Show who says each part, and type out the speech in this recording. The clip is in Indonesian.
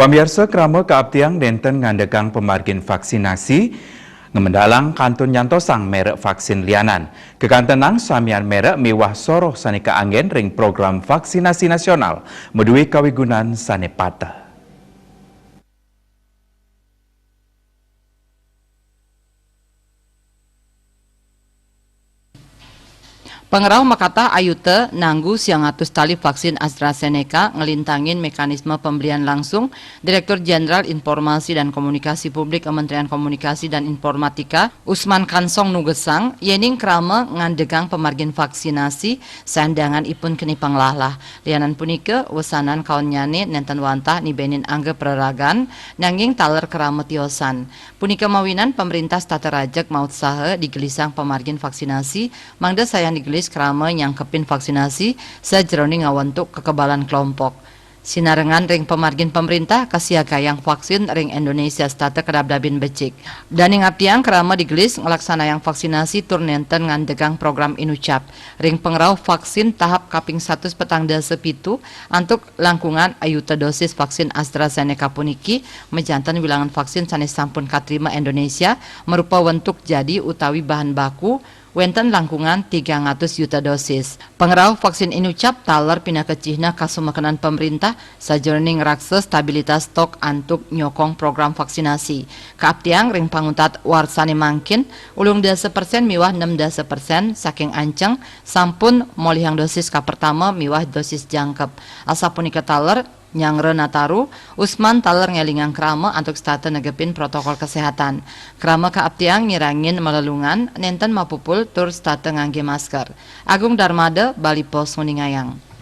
Speaker 1: Pamirsa krama kaabtiang denten ngandekang pemargin vaksinasi ngemendalang kantun nyantosang merek vaksin lianan. Kekantenang samian merek mewah soroh sanika angin ring program vaksinasi nasional medui kawigunan sanepata.
Speaker 2: Pengerau makata ayute nanggu siang atus tali vaksin AstraZeneca ngelintangin mekanisme pembelian langsung Direktur Jenderal Informasi dan Komunikasi Publik Kementerian Komunikasi dan Informatika Usman Kansong Nugesang yening krama ngandegang pemargin vaksinasi sandangan ipun keni panglahlah lianan punike wesanan kaonyane nenten wantah nibenin angge pereragan nanging taler krama tiosan punike mawinan pemerintah tata rajak maut sahe digelisang pemargin vaksinasi mangda sayang digelis krama nyangkepin vaksinasi sajeroning ngawentuk kekebalan kelompok. Sinarengan ring pemargin pemerintah kasiagayang vaksin ring Indonesia stata kedabdabin becik. Daning abtiang krama digelis ngelaksanayang vaksinasi turnenten ngandegang program inucap. Ring pengerau vaksin tahap kaping 1 petang dasa pitu antuk langkungan ayuta dosis vaksin AstraZeneca puniki mejantan wilangan vaksin sanes sampun katrima Indonesia merupa wentuk jadi utawi bahan baku wenten langkungan 300 juta dosis. Pengerau vaksin inucap taler pina kecihna kasumakanan pemerintah sajroning raksa stabilitas stok antuk nyokong program vaksinasi. Kaabtiang ring panguntat warsane mangkin ulung 10% miwah 6% saking anceng sampun molihang dosis ka pertama miwah dosis jangkep. Asapunika taler Nyangre Nataru, Usman taler ngelingang krama untuk stata negepin protokol kesehatan. Krama kaabtiang ngirangin melelungan, nenten mapupul tur stata ngangge masker. Agung Darmada, Bali Pos Nguningayang.